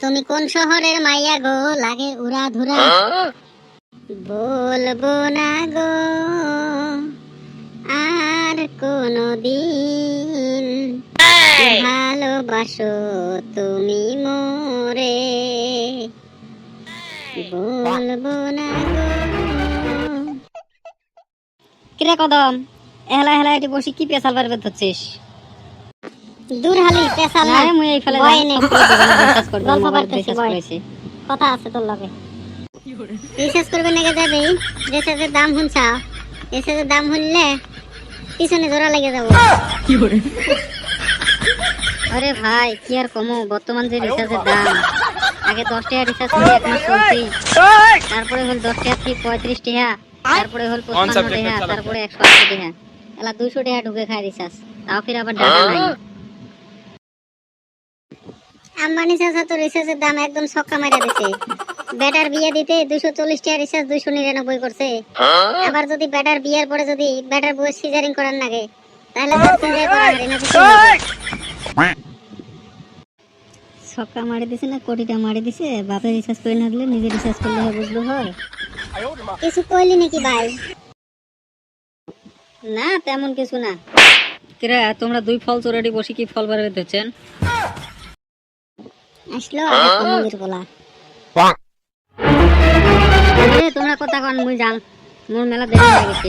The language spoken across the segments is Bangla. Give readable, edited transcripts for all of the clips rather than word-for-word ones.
তুমি কোন শহরের মাইয়া গো, লাগে উড়া ধুরা? বলবো না গো আর কোনদিন, ভালোবাসো তুমি মোরে, বলবো না গো। কিরে কদম, এলা এলা এটি বসি কি পেশাল পারবে ধরছিস? দূর হালি পেশাল না, মুই এই ফেলে যাই নে গল্প করতেছি, কথা আছে তোর লগে। রিসার্চ করবে নাকি যাবে? রিসার্চের দাম শুনছাও? রিসার্চের দাম শুনলে পিছনে জোড়া লেগে যাবো। আরে ভাই কি আর কমো, বর্তমান যে রিসার্চের দাম, আগে 10 টাকা রিসার্চ করে এক মাস চলছি, তারপরে হল 10 টাকা থেকে 35 টাকা, তারপরে হল 55 টাকা, তারপরে 180 টাকা, এলা 200 টাকা ঢুকে খায় রিসার্চ, তাও ফির আবার ডাটা নাই। আম্বানি চাচা তো রিসার্চের দাম একদম ছক্কা মারা দিছে। বেটার বিয়ে দিতে 240 টাকা রিসার্চ 299 করছে। আবার যদি বেটার বিয়ের পরে যদি বেটার বউয়ের সিজারিং করার লাগে, তাহলে তো সিজারিং করা হয় না। ছক্কা মারি দিছে না কোটিটা মারি দিছে, বাপে রিসার্চ করে না দিলে নিজে রিসার্চ করলে হয়, বুঝলো হয়। কিছু কইলি নাকি ভাই? না তেমন কিছু না। কিরা তোমরা দুই ফল চোরাটি বসে কি ফল বাড়াবে দিচ্ছেন? আসলো মন্দির বলা। তোমরা কথা কন, মুই যাম, মোর মেলা দেরি হয়ে গেছে।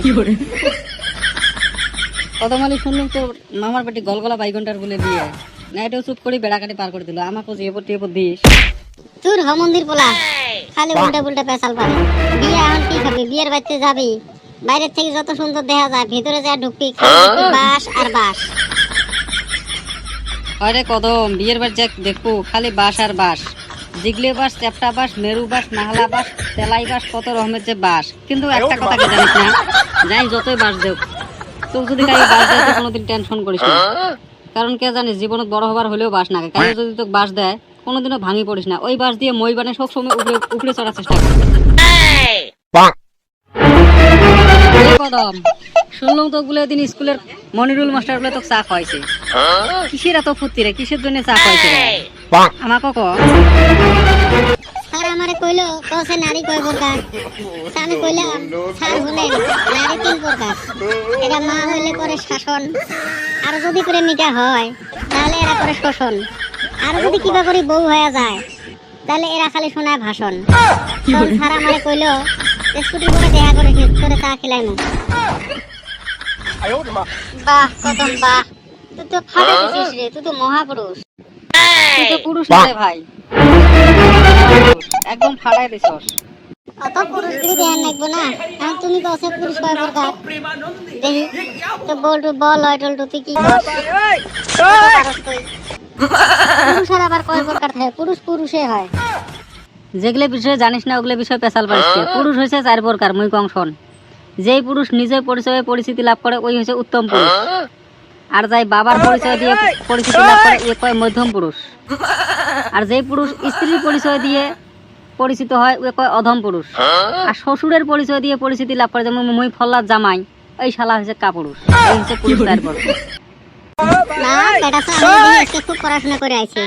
কদমালি শুনলাম তো মামার পেটে গলগলা বাইগনটার বলে দিয়ে না, এটাও চুপ করে বেড়া কাটি পার করে দিল, আমাকে যে এপর দিস। তোর মন্দির বলা খালি উল্টা পুল্টা পেশাল পারে। বিয়ে এখন কি খাবি? বিয়ের বাড়িতে যাবি, বাইরের থেকে যত সুন্দর দেখা যায়, ভিতরে যা ঢুকবি বাস আর বাস। আরে কদম, বিয়ের বাড়ি যা দেখবো খালি বাস আর বাস, জিগলে বাস, চ্যাপটা বাস, মেরু বাস, নাহলা বাস, তেলাই বাস, কত রকমের যে বাস। কিন্তু একটা কথা কি জানিস না, যাই যতই বাস দেব, তোর যদি কাই বাস দেয় কোনোদিন টেনশন করিস না, কারণ কে জানিস জীবনত বড় হবার হলেও বাস না, কাই যদি তোকে বাস দেয় কোনোদিনও ভাঙি পড়িস না, ওই বাস দিয়ে মই বানে সব সময় উপরে চড়ার চেষ্টা কর। কদম শুনলাম তো বলে দিন স্কুলের মনিরুল মাস্টার বলে তোকে চা খাওয়াইছে, কিসের এত ফুর্তি রে, কিসের জন্য চা খাওয়াইছে রে আমাকে ক। স্যার আমারে কইলো কসে নারী কয় প্রকার, আমি কইলাম স্যার শুনেন নারী 3 প্রকার, এটা মা হইলে করে শাসন, আর যদি করে মিটা হয় তাহলে এরা করে শোষণ, আর যদি কিবা করে বউ হয়ে যায় তাহলে এরা খালি শোনায় ভাষণ। তখন স্যার আমারে কইলো স্কুটি করে দেখা করে করে চা খেলাইমু। বাহ কদম বাহ, তুই তো ফাটা দিছিস রে, তুই তো মহাপুরুষ। তুই তো পুরুষ না রে ভাই, একদম ফাটাই দিছস। অত পুরুষগিরি ধ্যান রাখবো না, এখন তুমি কসে পুরুষ কয় প্রকার দেখি তো, বলটু বল টলটু তুই কি করছ? পুরুষ আর আবার কয় প্রকার থাকে? পুরুষ পুরুষে হয়। যেগুলো বিষয়ে জানিস না ওগুলো বিষয়ে পেশাল পারিস। পুরুষ হয়েছে 4 প্রকার, মুই কং শোন। যেই পুরুষ নিজের পরিচয়ে পরিচিতি লাভ করে ওই হচ্ছে উত্তম পুরুষ, আর যাই বাবার পরিচয় দিয়ে পরিচিতি লাভ করে এ কয় মধ্যম পুরুষ, আর যেই পুরুষ স্ত্রীর পরিচয় দিয়ে পরিচিত হয় ওই কয় অধম পুরুষ, আর শ্বশুরের পরিচয় দিয়ে পরিচিতি লাভ করে যেমন মুই ফল্লাদ জামাই, এই শালা হচ্ছে কাপুরুষ। এই হচ্ছে পুরুষ 4 প্রকার। না বেটা তো আমি আজকে খুব পড়াশোনা করে আইছি।